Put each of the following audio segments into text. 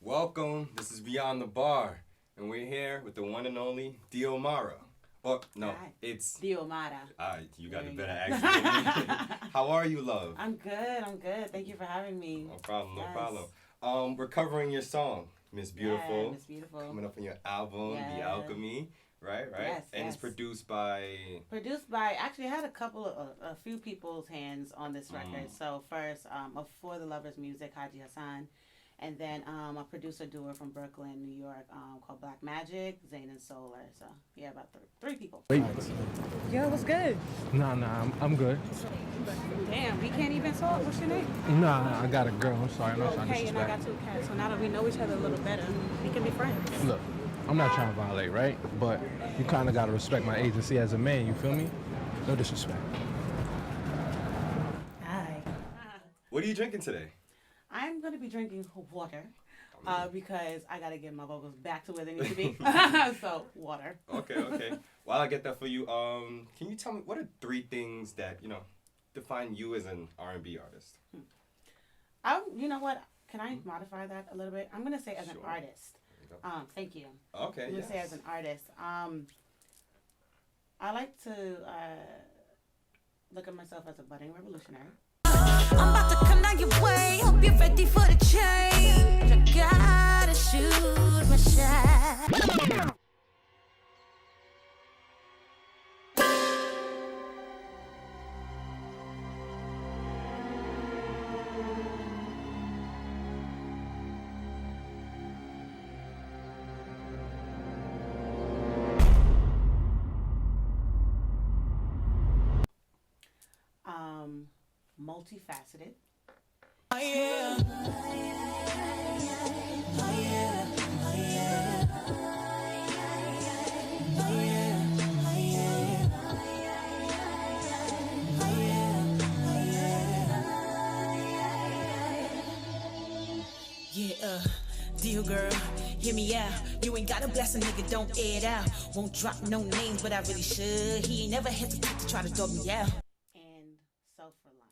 Welcome. This is Beyond the Bar, and we're here with the one and only Diomara. Oh, no, Hi. it's... Diomara. you got a better accent than me. How are you, love? I'm good. Thank you for having me. No problem, no Yes. problem. We're covering your song, Miss Beautiful. Yeah, Miss Beautiful. Coming up on your album, Yeah. The Alchemy, right? Yes, and yes. it's produced by... Actually, I had a few people's hands on this record. So first, For the Lovers Music, Haji Hassan. And then a producer doer from Brooklyn, New York, called Black Magic, Zayn and Solar. So yeah, about three people. Wait. Yo, what's good? Nah, I'm good. Damn, we can't even talk. What's your name? Nah, I got a girl. I'm sorry, no Okay, and I got two cats. So now that we know each other a little better, we can be friends. Look, I'm not trying to violate, right? But you kind of got to respect my agency as a man, you feel me? No disrespect. Hi. What are you drinking today? I'm going to be drinking water because I got to get my vocals back to where they need to be. So, water. Okay. While I get that for you, can you tell me what are three things that, define you as an R&B artist? You know what? Can I modify that a little bit? I'm going to say as an Sure. artist. Thank you. Okay, I'm going to say as an artist. I like to look at myself as a budding revolutionary. I'm about to come down your way. Hope you're ready for the change. I gotta shoot my shot. Multifaceted. Oh yeah. Oh yeah. Oh yeah. Oh yeah. Oh yeah. Oh yeah. Deal girl, hear me out. You ain't gotta bless a nigga, don't air it out. Won't drop no names, but I really should. He ain't never hesitate to try to dog me out. And self-reliant.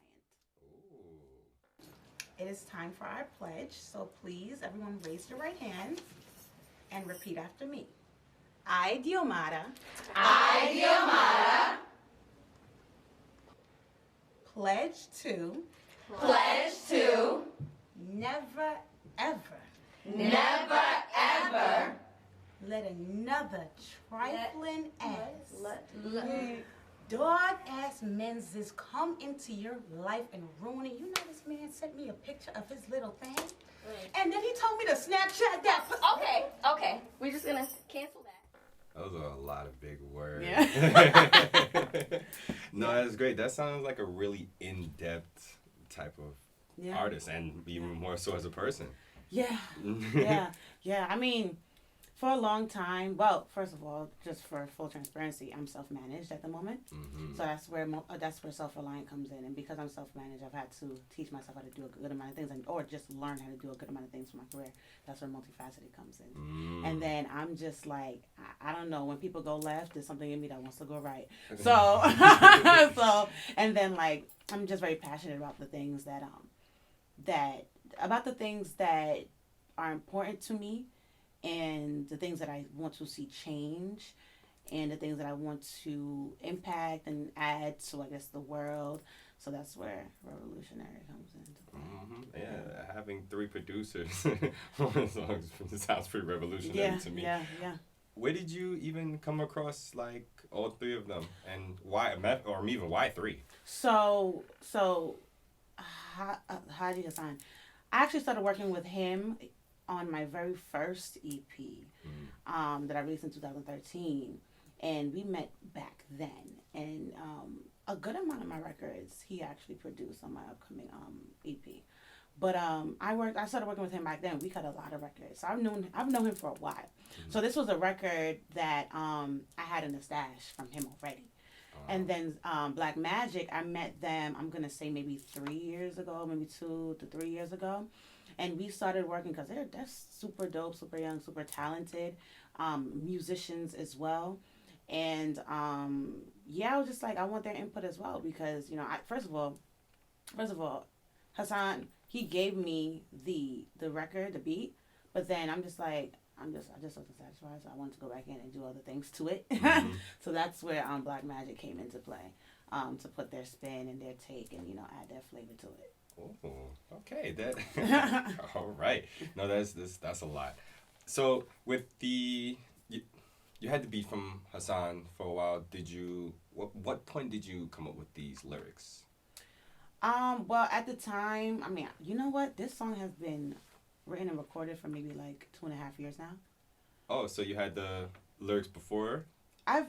It is time for our pledge, so please, everyone raise your right hand and repeat after me. I, Diomara. Pledge to. Never, ever. Let another trifling dog-ass men's come into your life and ruin it. You know this man sent me a picture of his little thing, and then he told me to Snapchat that. Okay. We're just gonna cancel that. Those are a lot of big words. Yeah. No, that's great. That sounds like a really in-depth type of artist, and even more so as a person. Yeah. I mean, for a long time, well, first of all, just for full transparency, I'm self-managed at the moment. So that's where self-reliant comes in. And because I'm self-managed, I've had to teach myself how to do a good amount of things, or just learn how to do a good amount of things for my career. That's where multifaceted comes in. And then I'm just like, I don't know, when people go left, there's something in me that wants to go right. So, and then like, I'm just very passionate about the things that are important to me, and the things that I want to see change, and the things that I want to impact and add to, I guess, the world. So that's where revolutionary comes into play. Yeah, having three producers on the songs sounds pretty revolutionary to me. Yeah. Where did you even come across like all three of them, and why, or even why three? So Haji Hassan, I actually started working with him on my very first EP that I released in 2013, and we met back then, and a good amount of my records he actually produced on my upcoming EP. But I started working with him back then. We cut a lot of records, so I've known him for a while. So this was a record that I had in the stash from him already. And then Black Magic, I met them, I'm going to say maybe 3 years ago, maybe 2 to 3 years ago. And we started working because they're super dope, super young, super talented musicians as well. And I was just like, I want their input as well because, first of all, Hassan, he gave me the record, the beat, But then I just wasn't satisfied, so I wanted to go back in and do other things to it. So that's where Black Magic came into play, to put their spin and their take and add their flavor to it. Oh, okay. That all right. No, that's a lot. So with you had the beat from Hassan for a while. What point did you come up with these lyrics? Well, at the time, I mean, you know what? This song has been written and recorded for maybe like 2.5 years now. Oh, so you had the lyrics before? I've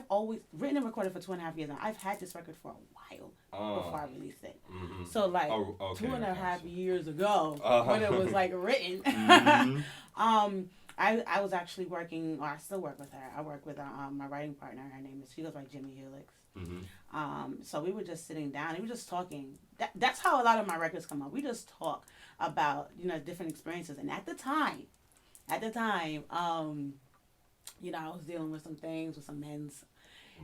always written and recorded for 2.5 years now. I've had this record for a while before I released it. Mm-hmm. So like okay, 2.5 years ago, when it was like written. I was actually working, or I still work with her. I work with my writing partner. She goes by Jimmy Helix. So we were just sitting down. We were just talking. That's how a lot of my records come up. We just talk about different experiences. And at the time, I was dealing with some things with some men's,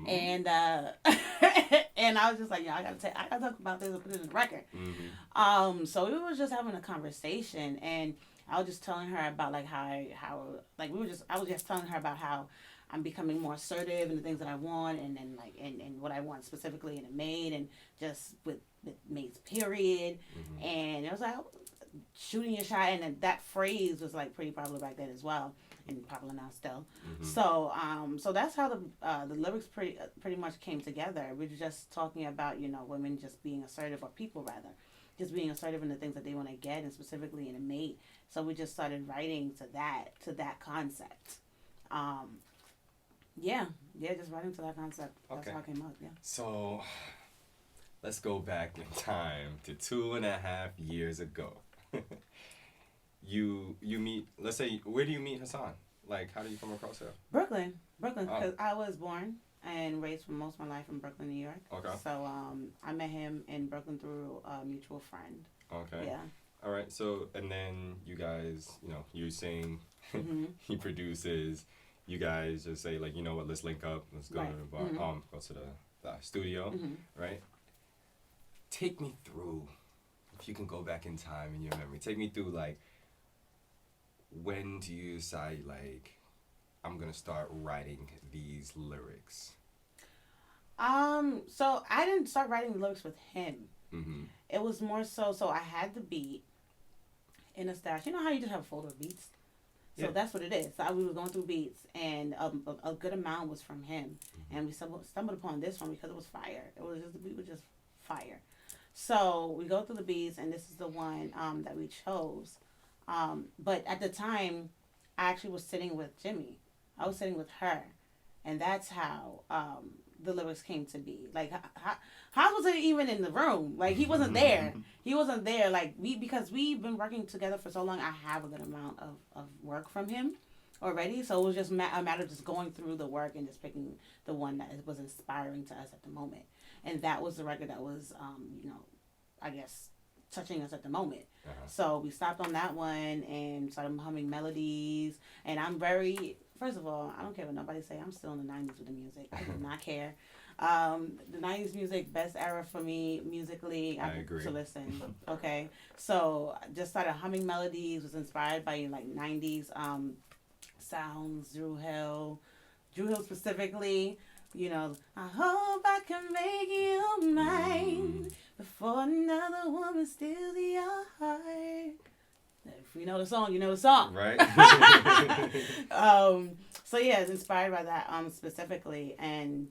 and and I was just like, I gotta talk about this and put it in the record. So we were just having a conversation, and I was just telling her about like I was just telling her about how I'm becoming more assertive in the things that I want, and then like and what I want specifically in a maid, and just with maids period. And it was like shooting your shot, and then that phrase was like pretty popular back then as well, and popular now still. So that's how the lyrics pretty much came together. We were just talking about women just being assertive, or people rather just being assertive in the things that they want to get, and specifically in a mate. So we just started writing to that concept. Just writing to that concept. That's how it came up. Yeah. So let's go back in time to 2.5 years ago. You meet. Let's say, where do you meet Hassan? Like, how do you come across her? Brooklyn, because I was born and raised for most of my life in Brooklyn, New York. Okay. So I met him in Brooklyn through a mutual friend. Okay. Yeah. All right. So, and then you guys, you sing, he produces. You guys just say like, what? Let's link up. Let's go to the bar. Go to the studio. Right. Take me through, if you can go back in time in your memory. Take me through like, when do you decide like, I'm gonna start writing these lyrics? So I didn't start writing the lyrics with him. It was more so I had the beat in a stash. You know how you just have a folder of beats? So that's what it is. So we were going through beats, and a good amount was from him. And we stumbled upon this one because it was fire. The beat was just fire. So we go through the beats, and this is the one that we chose. But at the time, I actually was sitting with Jimmy. I was sitting with her, and that's how the lyrics came to be. Like, how was it even in the room? Like, he wasn't there. He wasn't there. Like, because we've been working together for so long, I have a good amount of work from him already. So it was just a matter of just going through the work and just picking the one that was inspiring to us at the moment. And that was the record that was, I guess, touching us at the moment. So we stopped on that one and started humming melodies. And I'm first of all, I don't care what nobody say. I'm still in the 90s with the music. I do not care. The 90s music, best era for me musically. I agree. To listen. Okay. So I just started humming melodies, was inspired by like 90s sounds, Dru Hill specifically. I hope I can make you mine before another woman steals your heart. If you know the song, you know the song. Right. So yeah, it's inspired by that specifically, and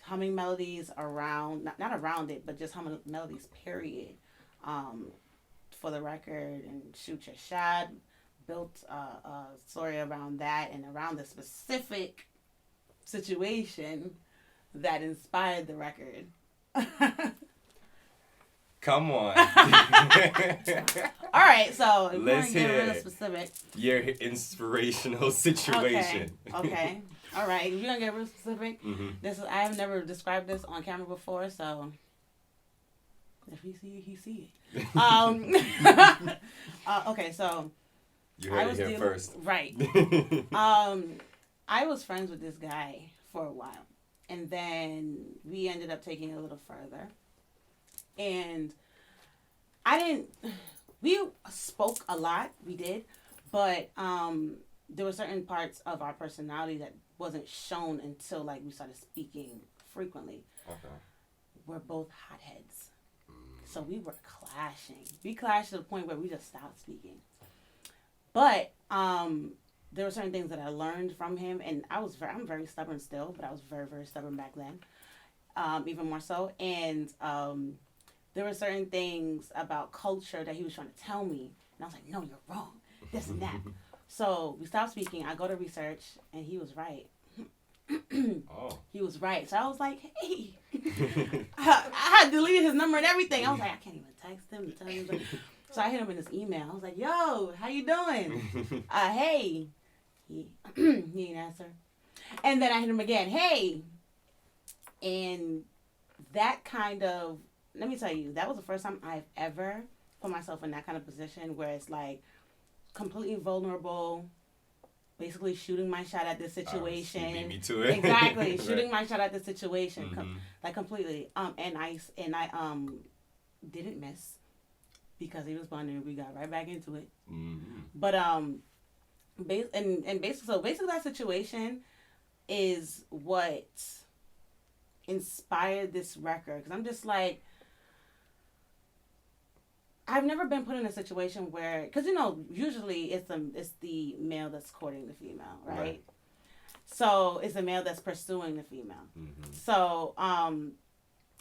humming melodies around, not around it, but just humming melodies, period, for the record, and Shoot Your Shot, built a story around that and around the specific situation that inspired the record. Come on. All right, so if let's you want to get hear real specific. Your inspirational situation. Okay. All right. If you're gonna get real specific, I have never described this on camera before, so if he see it, he see it. Okay, so You heard it here first. Right. I was friends with this guy for a while, and then we ended up taking it a little further. And we spoke a lot, we did, But there were certain parts of our personality that wasn't shown until like we started speaking frequently. Okay. We're both hotheads. So we were clashing. We clashed to the point where we just stopped speaking. But there were certain things that I learned from him, and I'm very stubborn still, but I was very, very stubborn back then, even more so. And there were certain things about culture that he was trying to tell me, and I was like, no, you're wrong, this and that. So we stopped speaking. I go to research, and he was right. Oh. He was right. So I was like, hey. I had deleted his number and everything. I was like, I can't even text him to tell him. So I hit him in his email. I was like, yo, how you doing? Hey. He didn't answer. And then I hit him again. Hey. And that kind of, let me tell you, that was the first time I've ever put myself in that kind of position where it's like completely vulnerable, basically shooting my shot at the situation. You beat me to it. Exactly, Right. shooting my shot at the situation, Mm-hmm. like completely. And I didn't miss because he responded. And we got right back into it. Mm-hmm. But basically that situation is what inspired this record, because I'm just like, I've never been put in a situation where, because usually it's the male that's courting the female, right? So it's the male that's pursuing the female. Mm-hmm. So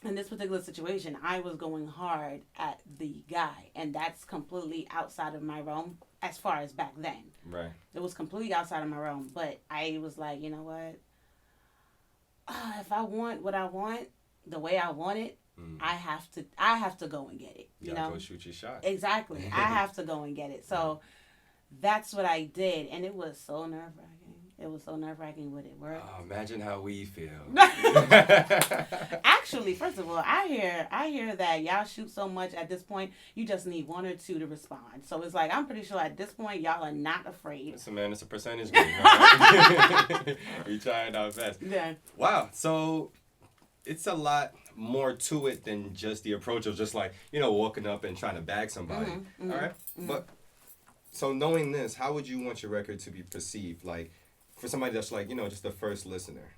in this particular situation, I was going hard at the guy, and that's completely outside of my realm as far as back then. Right. It was completely outside of my realm, but I was like, you know what? If I want what I want, the way I want it, I have to go and get it. You know, go shoot your shot. Exactly. I have to go and get it. So that's what I did, and it was so nerve-wracking. It was so nerve-wracking when it worked. Oh, imagine how we feel. Actually, first of all, I hear that y'all shoot so much at this point, you just need one or two to respond. So it's like, I'm pretty sure at this point, y'all are not afraid. Listen, man, it's a percentage game. Right? We trying our best. Yeah. Wow. So it's a lot more to it than just the approach of just like, walking up and trying to bag somebody. Mm-hmm. All right? But so knowing this, how would you want your record to be perceived? Like, for somebody that's like, just the first listener.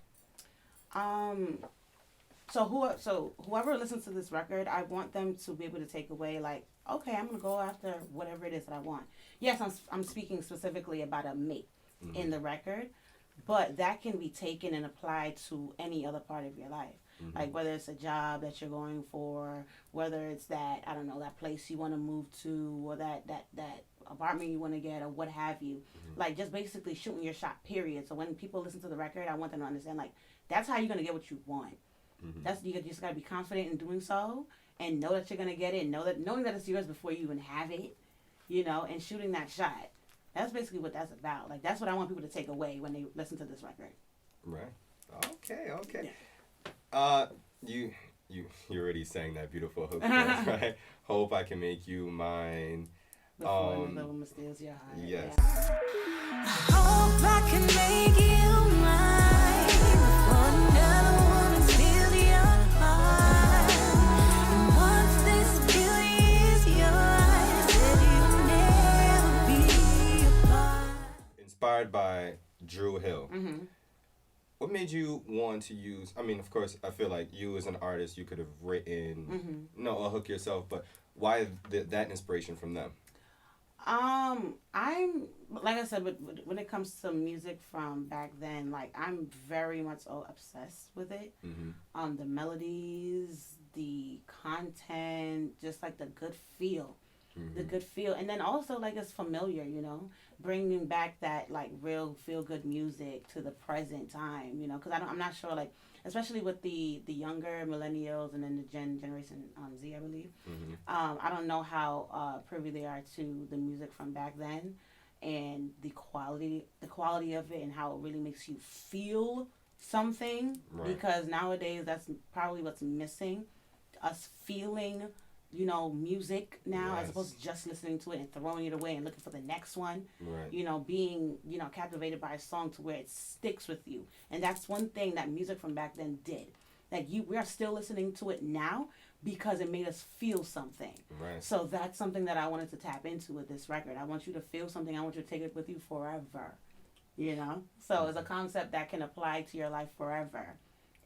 So whoever listens to this record, I want them to be able to take away like, okay, I'm gonna go after whatever it is that I want. Yes, I'm speaking specifically about a mate in the record, but that can be taken and applied to any other part of your life. Like whether it's a job that you're going for, whether it's that, I don't know, that place you want to move to, or that apartment you want to get, or what have you. Like just basically shooting your shot, period. So when people listen to the record, I want them to understand like that's how you're gonna get what you want. That's you just gotta be confident in doing so, and know that you're gonna get it, and knowing that it's yours before you even have it, and shooting that shot. That's basically what that's about. Like that's what I want people to take away when they listen to this record. Right. Okay. You already sang that beautiful hook, right? Hope I can make you mine. Before another woman steals your heart. Yes. Yeah. Hope I can make you mine before another woman steals your heart. And once this feeling is yours, said you'll never be apart. Inspired by Dru Hill. What made you want to use, I mean, of course, I feel like you as an artist, you could have written, a hook yourself, but why that inspiration from them? I'm, like I said, when it comes to music from back then, like, I'm very much obsessed with it. The melodies, the content, just, like, the good feel. The good feel. And then also, like, it's familiar, bringing back that, like, real feel-good music to the present time, because I'm not sure, like, especially with the younger millennials and then the generation Z, I believe. I don't know how privy they are to the music from back then and the quality of it and how it really makes you feel something. Right. Because nowadays that's probably what's missing, us feeling music now, as opposed to just listening to it and throwing it away and looking for the next one. Right. Being, captivated by a song to where it sticks with you. And that's one thing that music from back then did. Like we are still listening to it now, because it made us feel something. Right. So that's something that I wanted to tap into with this record. I want you to feel something. I want you to take it with you forever. You know? So it's a concept that can apply to your life forever.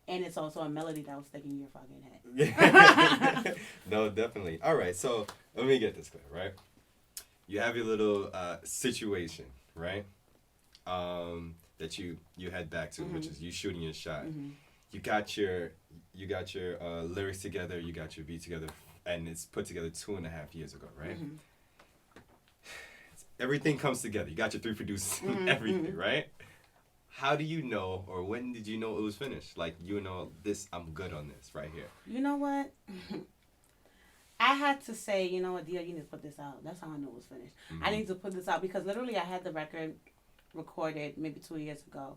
And it's also a melody that will stick in your fucking head. No, definitely. All right, so let me get this clear, right? You have your little situation, right? That you head back to, which is you shooting your shot. You got your lyrics together, you got your beat together, and it's put together 2.5 years ago, right? Everything comes together. You got your 3 producers and everything, right? How do you know, or when did you know it was finished? Like, you know, this, I'm good on this right here. You know what? I had to say, you know what, Dio, you need to put this out. That's how I knew it was finished. I need to put this out because literally I had the record recorded maybe 2 years ago.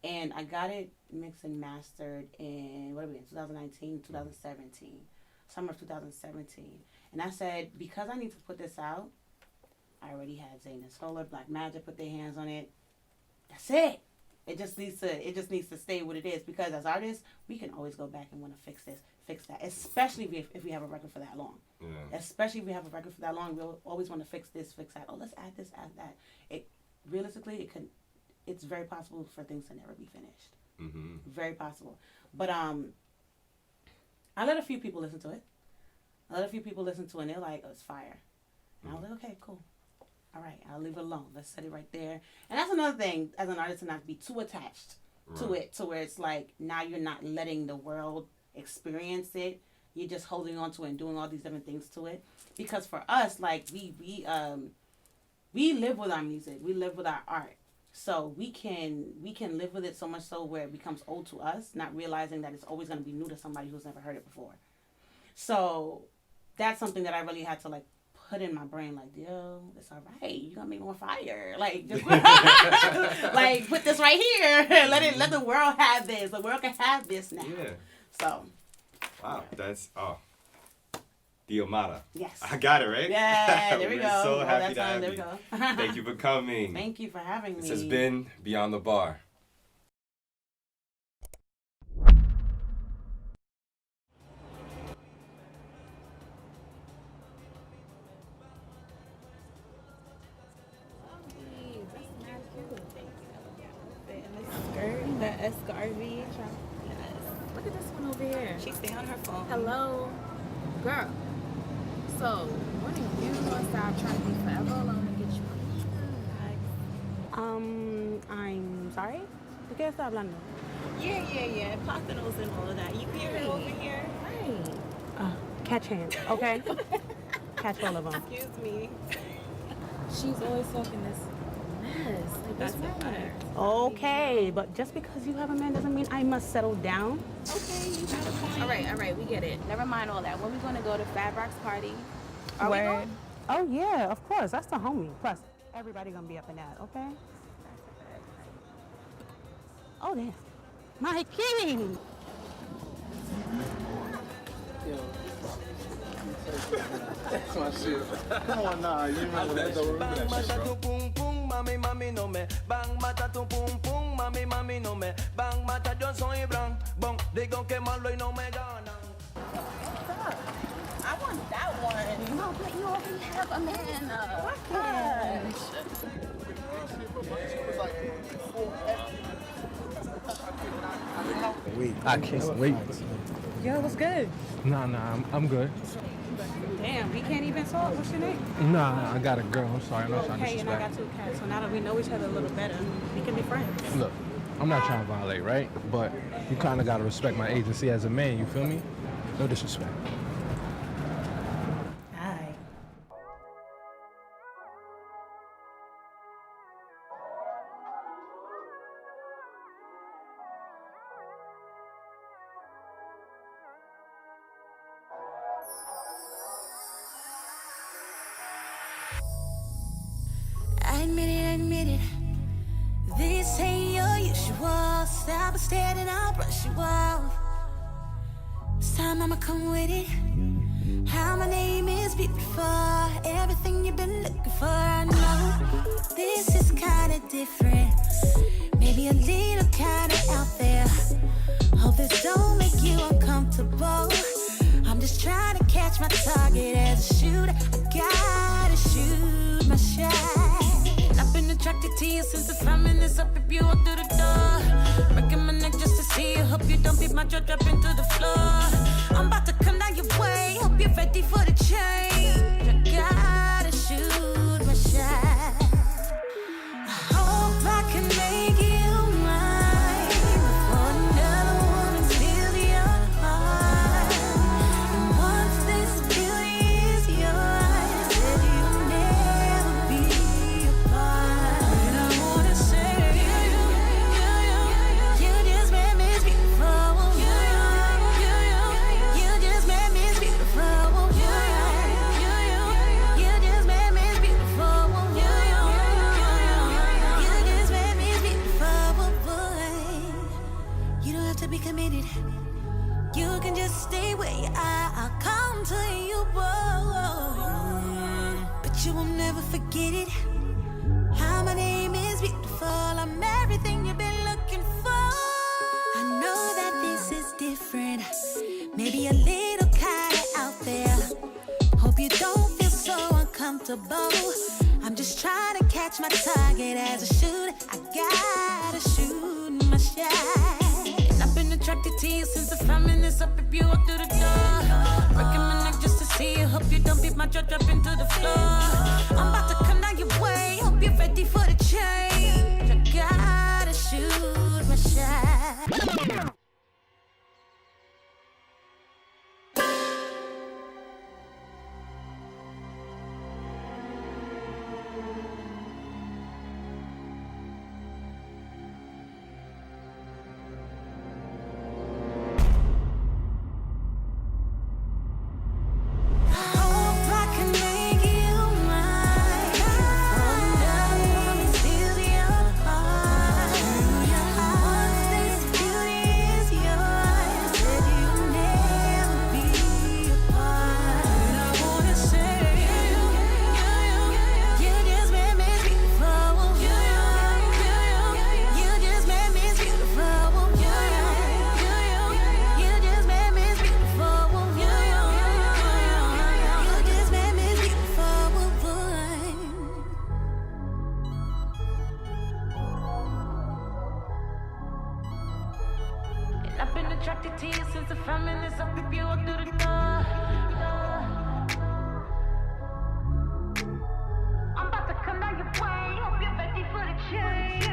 And I got it mixed and mastered in, 2019, 2017. Summer of 2017. And I said, because I need to put this out, I already had Zayn and Solar, Black Magic put their hands on it. That's it. It just needs to stay what it is, because as artists, we can always go back and want to fix this, fix that, especially if we have a record for that long. Yeah. Especially if we have a record for that long, we'll always want to fix this, fix that. Oh, let's add this, add that. It's very possible for things to never be finished. Very possible. But I let a few people listen to it. And they're like, oh, it's fire. And I was like, okay, cool. All right, I'll leave it alone. Let's set it right there. And that's another thing, as an artist, to not be too attached to it, to where it's like, now you're not letting the world experience it. You're just holding on to it and doing all these different things to it. Because for us, like, we live with our music. We live with our art. So we can live with it so much so where it becomes old to us, not realizing that it's always going to be new to somebody who's never heard it before. So that's something that I really had to, like, put in my brain, like, yo, it's all right. You're going to make more fire. Like, just like, put this right here. Let the world have this. The world can have this now. Yeah. So. Wow, that's, Diomara. Yes. I got it, right? Yeah, there we We're go. so happy to time. have There you. we go. Thank you for coming. Thank you for having me. This has been Beyond the Bar. The SRV. Look at this one over here. She stay on her phone. Hello, girl. So, when are you gonna stop trying to be forever alone and get you? I'm sorry. ¿De qué está hablando? Yeah. Plátanos and all of that. You hear her over here? Right. Catch hands, okay? Catch all of them. Excuse me. She's always talking this mess. Like, what's wrong with her? Okay, but just because you have a man doesn't mean I must settle down. Okay, you got a point. All right, we get it. Never mind all that. When we gonna go to Fab Rock's party? Are we going? Oh yeah, of course. That's the homie. Plus, everybody gonna be up in that, okay? Oh damn, my king! That's my shit. Come on, nah, you remember that though? Bang mata tu pum pum, mami no me. Bang mata tu pum pum, mami no me. Bang mata yo soy blanc, bon. Digo que malo y no me ganan. I want that one. No, but you already have a man. I can't wait. Yo, what's good? Nah, I'm good. Damn, we can't even talk. What's your name? Nah, I got a girl. I'm sorry. I'm not trying to Okay, and I disrespect. got 2 cats. So now that we know each other a little better, we can be friends. Look, I'm not trying to violate, right? But you kind of got to respect my agency as a man, you feel me? No disrespect. Hi. I admit it. This ain't your usual. Stop instead and I'll brush you off. This time I'ma come with it. How my name is beautiful. Everything you've been looking for. I know this is kinda different. Maybe a little kinda out there. Hope this don't make you uncomfortable. I'm just trying to catch my target as a shooter. I gotta shoot my shot. And I've been attracted to you since the 5 minutes up if you walk through the door. Breaking my neck just to see you. Hope you don't beat my jaw dropping to the floor. I'm about to come down your way. Hope you're ready for the change. I gotta shoot my shot. I hope I can make you mine before another woman steals your heart. And once this feeling is yours, said you'll never be apart. And I wanna say, you just made me beautiful. You just made me beautiful. You just made me beautiful. You just made me beautiful, boy. You don't have to be committed. You can just stay where you are. I'll come to you, boy. But you will never forget it. How my name is beautiful. I'm everything you've been looking for. I know that this is different. Maybe a little kinda out there. Hope you don't feel so uncomfortable. I'm just trying to catch my target as a shooter. I gotta shoot my shot. And I've been attracted to you since the 5 minutes up if you walk through the door. Breaking my neck just to see you. Hope you don't beat my jaw dropping to the floor. I'm about to come down your way. Hope you're ready for the change. I gotta shoot my shot. I hope I can make you mine before another woman steals your heart. Once this feeling is yours, said you'll never be apart. And I wanna say, you just made me beautiful. You just made me beautiful. You just made me beautiful. You just made me beautiful, boy. And I've been attracted to you since the 5 minutes up if you walk through the door. I'm about to come down your way. Hope you're ready for the change.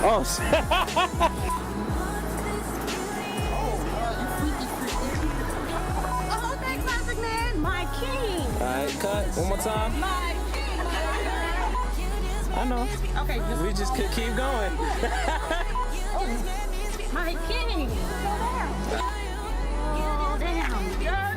Oh, Oh, that classic man, my king. alright, cut. One more time. My king. I know. Okay, just We just could keep going. my king. Oh, damn.